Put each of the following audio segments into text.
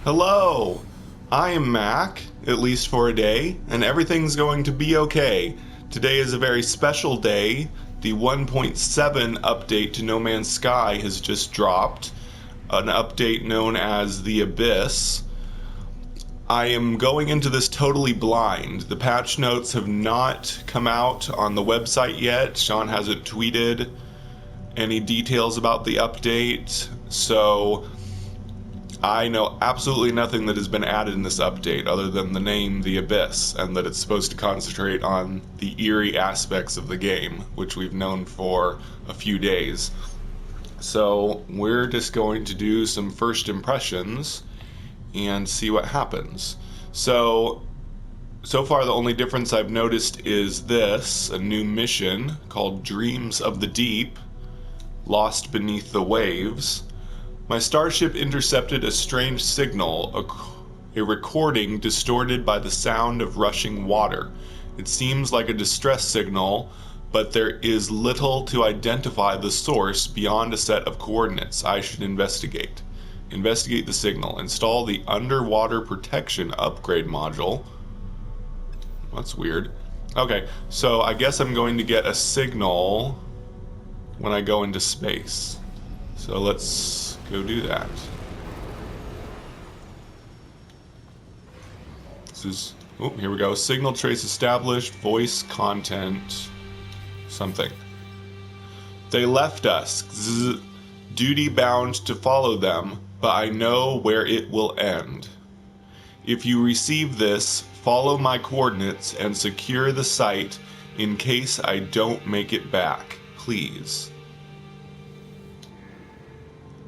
Hello! I am Mac, at least for a day, and everything's going to be okay. Today is a very special day. The 1.7 update to No Man's Sky has just dropped, an update known as the Abyss. I am going into this totally blind. The patch notes have not come out on the website yet. Sean hasn't tweeted any details about the update, so I know absolutely nothing that has been added in this update other than the name The Abyss, and that it's supposed to concentrate on the eerie aspects of the game, which we've known for a few days. So we're just going to do some first impressions and see what happens. So far the only difference I've noticed is this, a new mission called Dreams of the Deep, Lost Beneath the Waves. My starship intercepted a strange signal, a recording distorted by the sound of rushing water. It seems like a distress signal, but there is little to identify the source beyond a set of coordinates. I should investigate. Investigate the signal. Install the underwater protection upgrade module. That's weird. Okay, so I guess I'm going to get a signal when I go into space. So let's go do that. This is, oh, here we go. Signal trace established, voice content, something. They left us. Duty bound to follow them, but I know where it will end. If you receive this, follow my coordinates and secure the site in case I don't make it back. Please.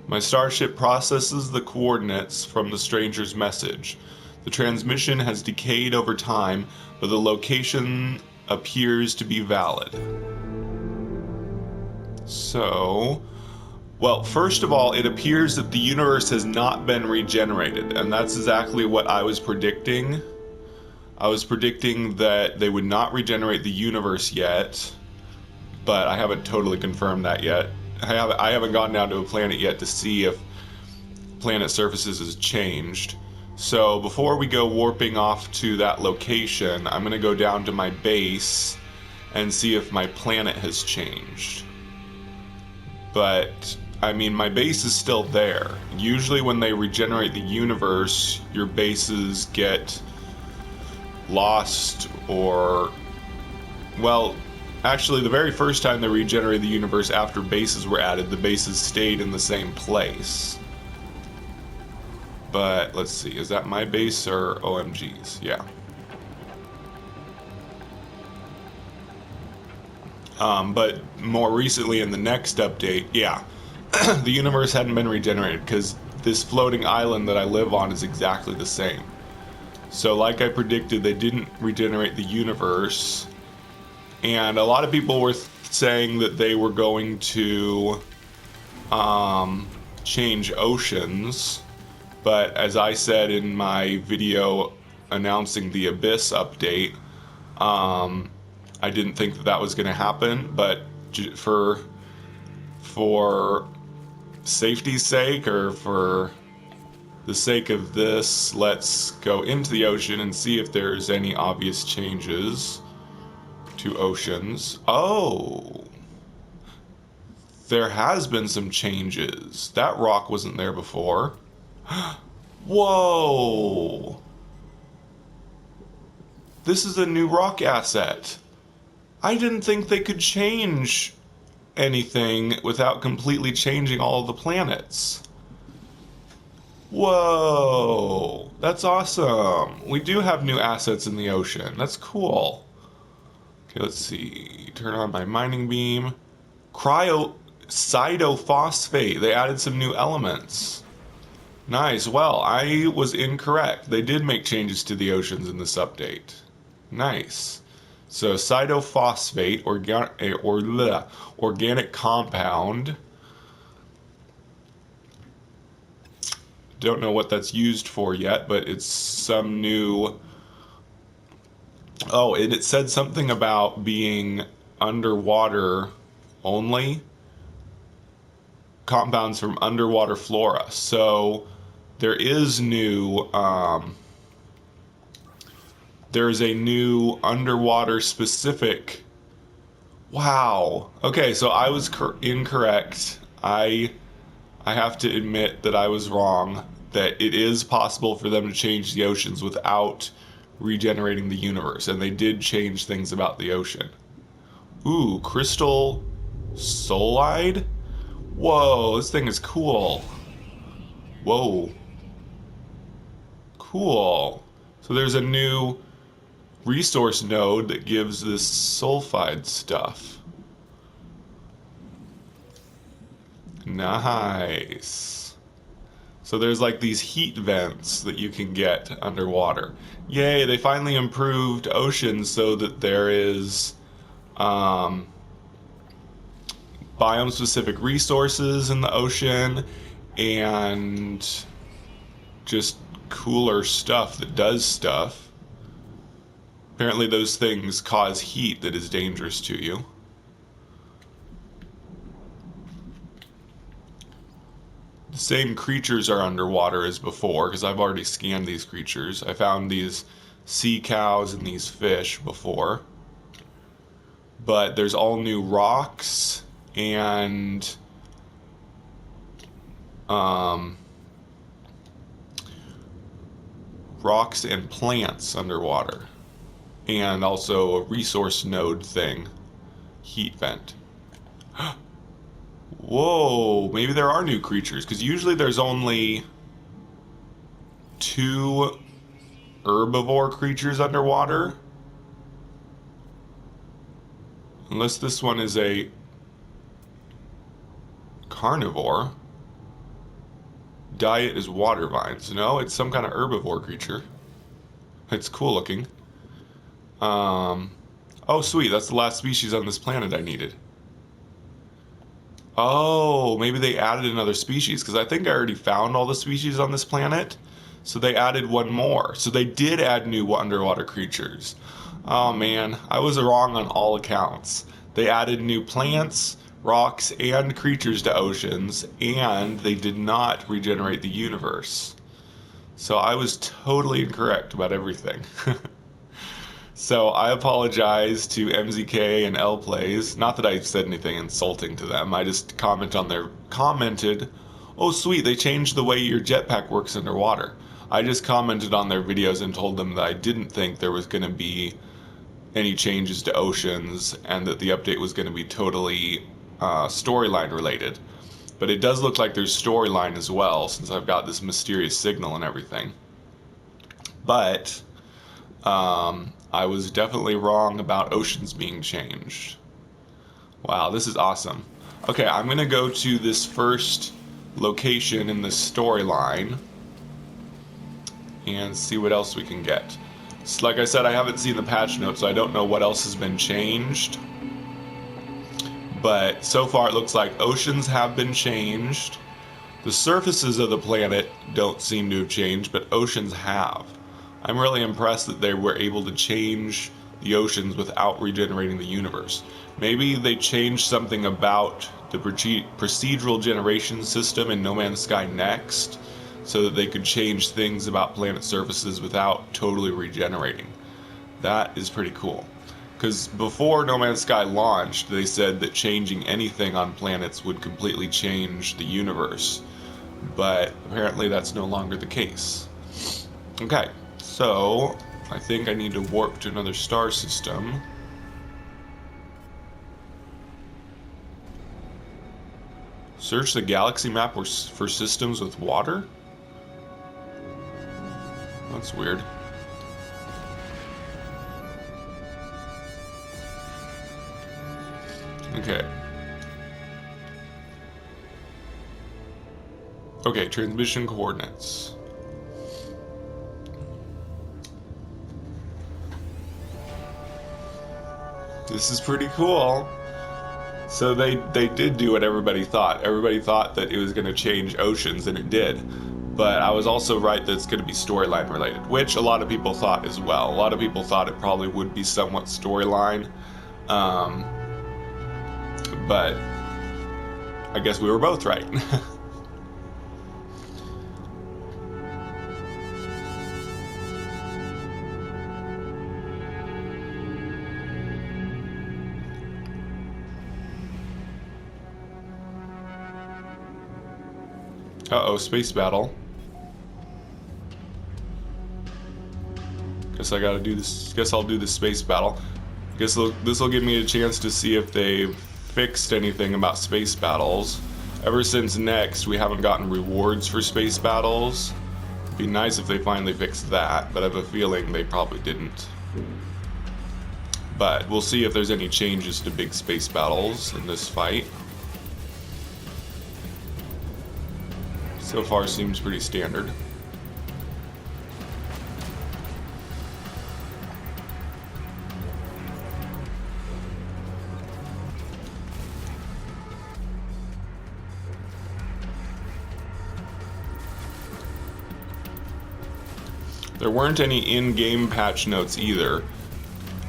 My starship processes the coordinates from the stranger's message. The transmission has decayed over time, but the location appears to be valid. So, well, first of all, it appears that the universe has not been regenerated, and that's exactly what I was predicting. I was predicting that they would not regenerate the universe yet, but I haven't totally confirmed that yet. I haven't gone down to a planet yet to see if planet surfaces has changed. So before we go warping off to that location, I'm going to go down to my base and see if my planet has changed. But, I mean, my base is still there. Usually when they regenerate the universe, your bases get lost or, well, actually, the very first time they regenerated the universe after bases were added, the bases stayed in the same place. But, let's see, is that my base or OMG's? Yeah. But more recently in the next update, yeah, the universe hadn't been regenerated because this floating island that I live on is exactly the same. So like I predicted, they didn't regenerate the universe. And a lot of people were saying that they were going to change oceans, but as I said in my video announcing the Abyss update, I didn't think that was going to happen, but for safety's sake, or for the sake of this, let's go into the ocean and see if there's any obvious changes to oceans. Oh, there has been some changes. That rock wasn't there before. Whoa, this is a new rock asset. I didn't think they could change anything without completely changing all of the planets. Whoa, that's awesome. We do have new assets in the ocean. That's cool. Okay, let's see. Turn on my mining beam. Cytophosphate. They added some new elements. Nice. Well, I was incorrect. They did make changes to the oceans in this update. Nice. So cytophosphate, organic compound. Don't know what that's used for yet, but it's some new. Oh, and it said something about being underwater only. Compounds from underwater flora. So there is new, there's a new underwater specific. Wow. Okay, so I was incorrect. I have to admit that I was wrong, that it is possible for them to change the oceans without regenerating the universe, and they did change things about the ocean. Ooh, crystal solide? Whoa, this thing is cool. Whoa. Cool. So there's a new resource node that gives this sulfide stuff. Nice. So there's like these heat vents that you can get underwater. Yay, they finally improved oceans so that there is biome-specific resources in the ocean and just cooler stuff that does stuff. Apparently those things cause heat that is dangerous to you. The same creatures are underwater as before, because I've already scanned these creatures. I found these sea cows and these fish before. But there's all new rocks and rocks and plants underwater. And also a resource node thing. Heat vent. Whoa, maybe there are new creatures, because usually there's only 2 herbivore creatures underwater. Unless this one is a carnivore. Diet is water vines. No, it's some kind of herbivore creature. It's cool looking. Oh sweet, that's the last species on this planet I needed. Oh, maybe they added another species, because I think I already found all the species on this planet. So they added one more. So they did add new underwater creatures. Oh man, I was wrong on all accounts. They added new plants, rocks, and creatures to oceans, and they did not regenerate the universe. So I was totally incorrect about everything. So I apologize to MZK and L Plays. Not that I said anything insulting to them. I just commented, oh sweet, they changed the way your jetpack works underwater. I just commented on their videos and told them that I didn't think there was going to be any changes to oceans and that the update was going to be totally storyline related. But it does look like there's storyline as well, since I've got this mysterious signal and everything. But I was definitely wrong about oceans being changed. Wow, this is awesome. Okay, I'm going to go to this first location in the storyline and see what else we can get. So like I said, I haven't seen the patch notes, so I don't know what else has been changed. But so far it looks like oceans have been changed. The surfaces of the planet don't seem to have changed, but oceans have. I'm really impressed that they were able to change the oceans without regenerating the universe. Maybe they changed something about the procedural generation system in No Man's Sky Next, so that they could change things about planet surfaces without totally regenerating. That is pretty cool. Because before No Man's Sky launched, they said that changing anything on planets would completely change the universe. But apparently that's no longer the case. Okay. So, I think I need to warp to another star system. Search the galaxy map for systems with water? That's weird. Okay. Okay, transmission coordinates. This is pretty cool. So they did do what everybody thought. Everybody thought that it was going to change oceans, and it did. But I was also right that it's going to be storyline related, which a lot of people thought as well. A lot of people thought it probably would be somewhat storyline. But I guess we were both right. Uh-oh, space battle. Guess I gotta do this. Guess I'll do the space battle. Guess this will give me a chance to see if they've fixed anything about space battles. Ever since Next, we haven't gotten rewards for space battles. It'd be nice if they finally fixed that, but I have a feeling they probably didn't. But we'll see if there's any changes to big space battles in this fight. So far seems pretty standard. There weren't any in-game patch notes either.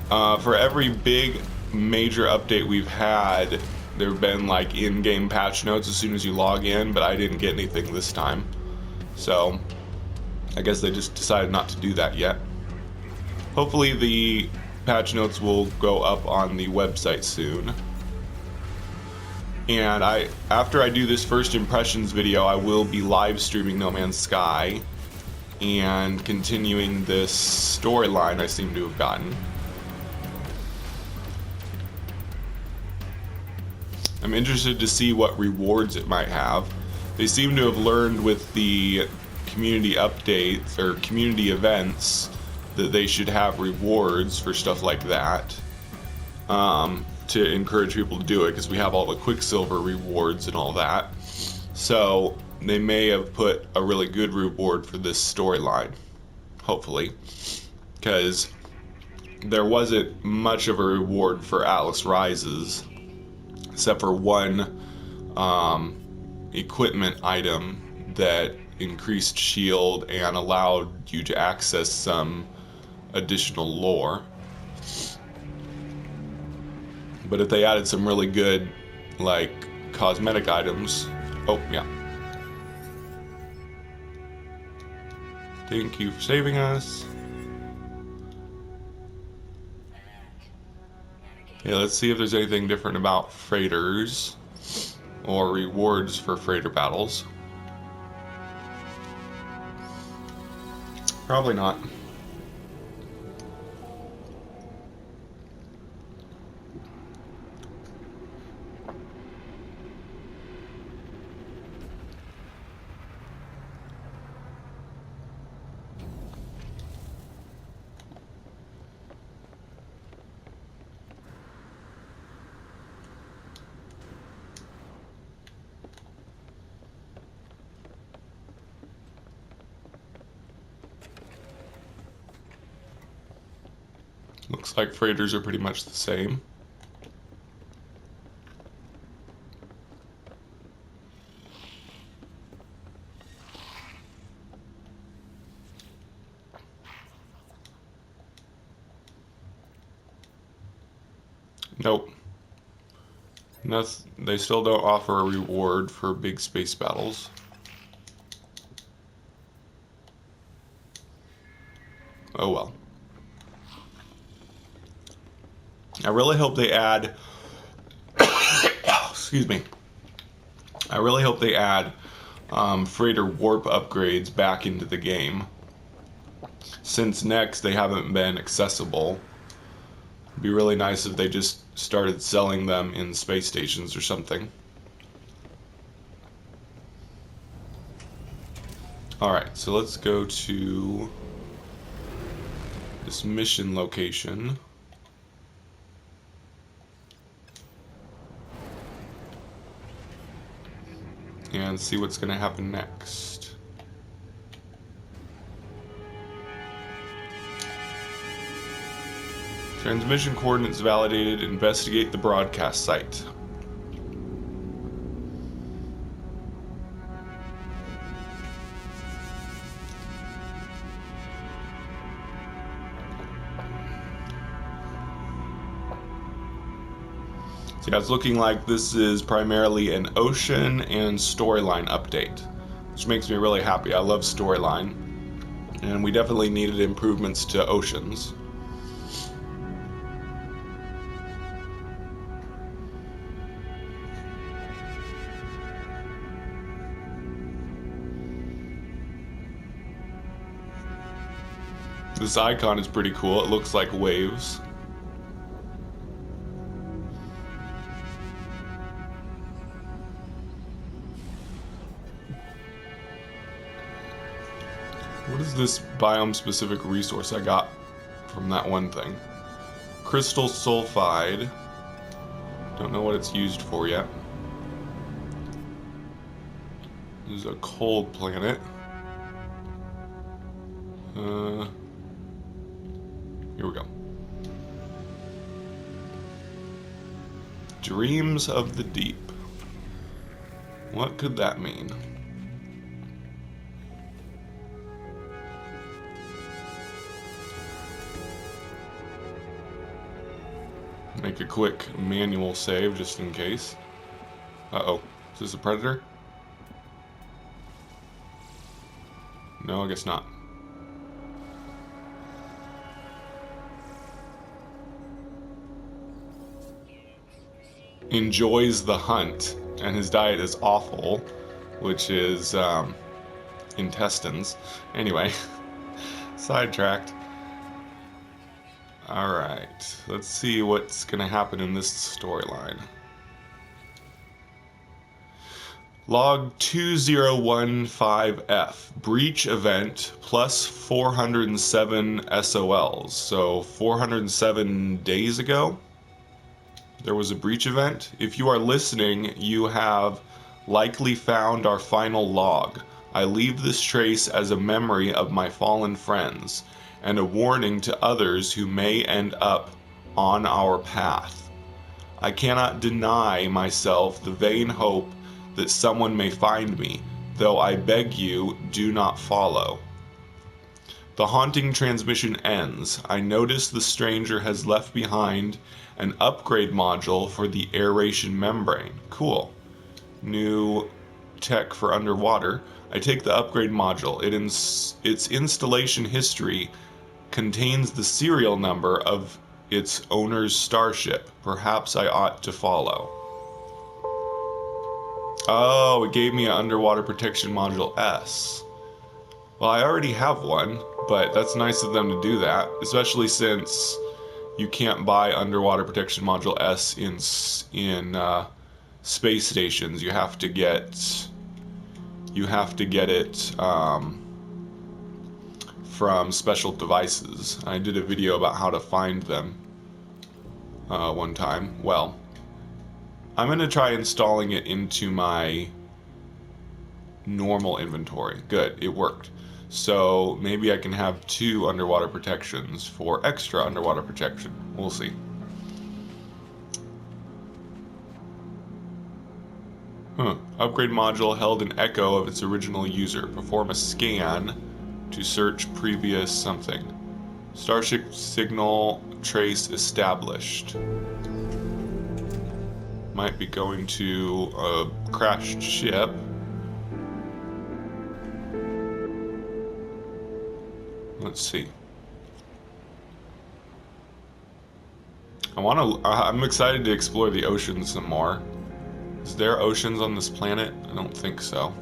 For every big major update we've had, there have been like in-game patch notes as soon as you log in, but I didn't get anything this time. So I guess they just decided not to do that yet. Hopefully the patch notes will go up on the website soon. And after I do this first impressions video, I will be live streaming No Man's Sky and continuing this storyline I seem to have gotten. I'm interested to see what rewards it might have. They seem to have learned with the community updates or community events that they should have rewards for stuff like that, to encourage people to do it, because we have all the Quicksilver rewards and all that. So they may have put a really good reward for this storyline, hopefully, because there wasn't much of a reward for Atlas Rises, except for one equipment item that increased shield and allowed you to access some additional lore. But if they added some really good, like, cosmetic items... Oh, yeah. Thank you for saving us. Okay, let's see if there's anything different about freighters or rewards for freighter battles. Probably not. Looks like freighters are pretty much the same. Nope. They still don't offer a reward for big space battles. Oh well. I really hope they add excuse me. I really hope they add freighter warp upgrades back into the game. Since Next they haven't been accessible. It'd be really nice if they just started selling them in space stations or something. Alright, so let's go to this mission location. And see what's going to happen next. Transmission coordinates validated. Investigate the broadcast site. So yeah, it's looking like this is primarily an ocean and storyline update, which makes me really happy. I love storyline, and we definitely needed improvements to oceans. This icon is pretty cool. It looks like waves. What is this biome-specific resource I got from that one thing? Crystal sulfide. Don't know what it's used for yet. This is a cold planet. Here we go. Dreams of the Deep. What could that mean? Make a quick manual save just in case. Uh-oh. Is this a predator? No, I guess not. Enjoys the hunt, and his diet is awful, which is intestines. Anyway, sidetracked. Alright, let's see what's gonna happen in this storyline. Log 2015F, breach event plus 407 SOLs. So 407 days ago, there was a breach event. If you are listening, you have likely found our final log. I leave this trace as a memory of my fallen friends, and a warning to others who may end up on our path. I cannot deny myself the vain hope that someone may find me, though I beg you, do not follow. The haunting transmission ends. I notice the stranger has left behind an upgrade module for the aeration membrane. Cool. New tech for underwater. I take the upgrade module. Its installation history contains the serial number of its owner's starship. Perhaps I ought to follow. Oh, it gave me an underwater protection module S. Well, I already have one, but that's nice of them to do that, especially since you can't buy underwater protection module S in space stations. You have to get it from special devices. I did a video about how to find them one time. Well, I'm going to try installing it into my normal inventory. Good, it worked. So maybe I can have 2 underwater protections for extra underwater protection. We'll see. Upgrade module held an echo of its original user. Perform a scan to search previous something. Starship signal trace established. Might be going to a crashed ship. Let's see. I'm excited to explore the oceans some more. Is there oceans on this planet? I don't think so.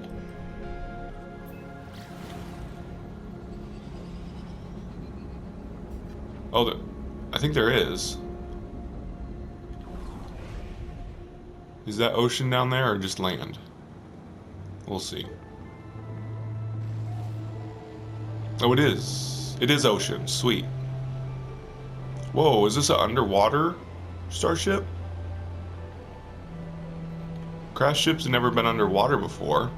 Oh, I think there is. Is that ocean down there or just land? We'll see. Oh, it is. It is ocean. Sweet. Whoa, is this an underwater starship? Crash ships have never been underwater before.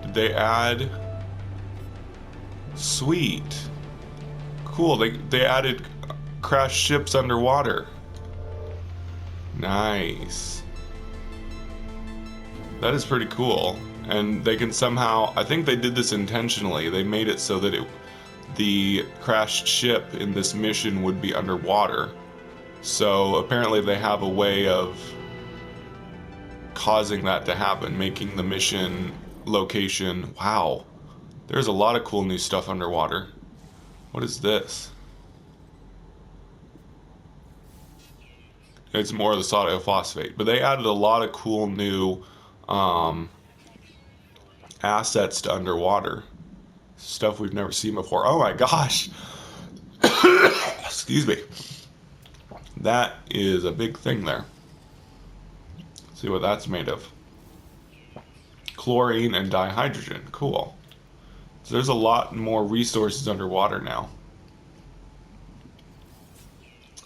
Did they add... Sweet. Cool, they added crash ships underwater. Nice. That is pretty cool. And they can somehow... I think they did this intentionally. They made it so that the crashed ship in this mission would be underwater. So apparently they have a way of causing that to happen, making the mission location... Wow. There's a lot of cool new stuff underwater. What is this? It's more of the sodium phosphate, but they added a lot of cool new assets to underwater. Stuff we've never seen before. Oh my gosh! Excuse me. That is a big thing there. Let's see what that's made of. Chlorine and dihydrogen. Cool. So there's a lot more resources underwater now.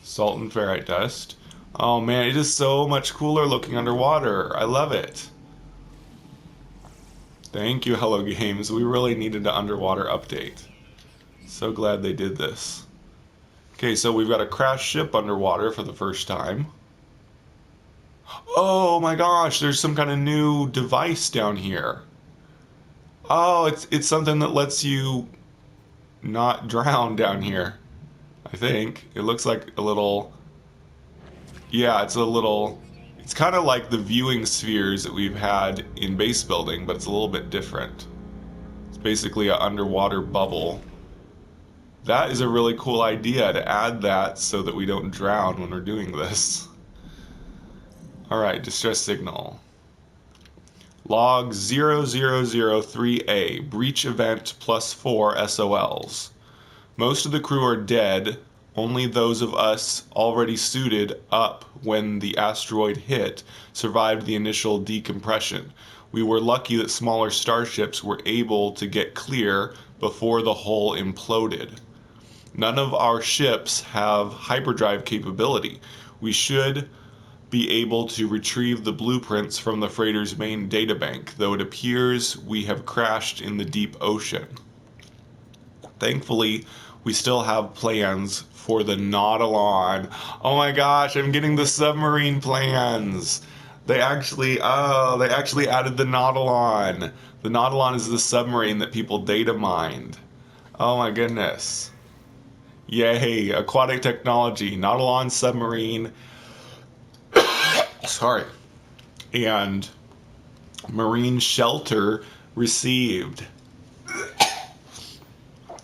Salt and ferrite dust. Oh man, it is so much cooler looking underwater. I love it. Thank you, Hello Games. We really needed an underwater update. So glad they did this. Okay, so we've got a crashed ship underwater for the first time. Oh my gosh, there's some kind of new device down here. Oh, it's something that lets you not drown down here. I think. It looks like a little... Yeah, it's kind of like the viewing spheres that we've had in base building, but it's a little bit different. It's basically an underwater bubble. That is a really cool idea to add that so that we don't drown when we're doing this. Alright, distress signal. Log 0003A, breach event +4 SOLs. Most of the crew are dead, only those of us already suited up when the asteroid hit survived the initial decompression. We were lucky that smaller starships were able to get clear before the hull imploded. None of our ships have hyperdrive capability. We should be able to retrieve the blueprints from the freighter's main databank, though it appears we have crashed in the deep ocean. Thankfully, we still have plans for the Nautilon. Oh my gosh, I'm getting the submarine plans. They actually added the Nautilon. The Nautilon is the submarine that people data mined. Oh my goodness. Yay, aquatic technology, Nautilon submarine. Sorry. And marine shelter received.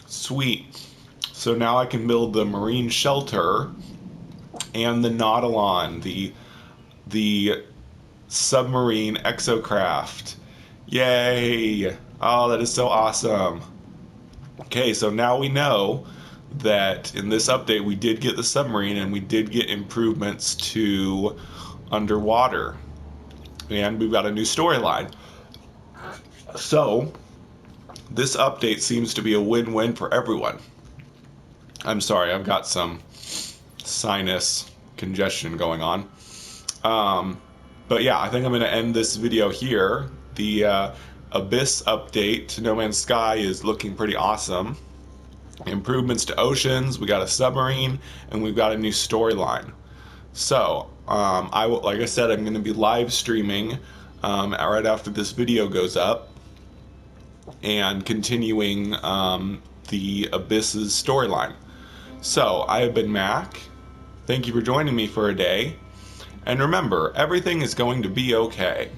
Sweet. So now I can build the marine shelter and the Nautilon, the submarine exocraft. Yay! Oh, that is so awesome. Okay, so now we know that in this update we did get the submarine and we did get improvements to underwater. And we've got a new storyline. So, this update seems to be a win-win for everyone. I'm sorry, I've got some sinus congestion going on. But yeah, I think I'm going to end this video here. The Abyss update to No Man's Sky is looking pretty awesome. Improvements to oceans, we got a submarine, and we've got a new storyline. So, like I said, I'm going to be live streaming right after this video goes up and continuing the Abyss's storyline. So, I have been Mac. Thank you for joining me for a day. And remember, everything is going to be okay.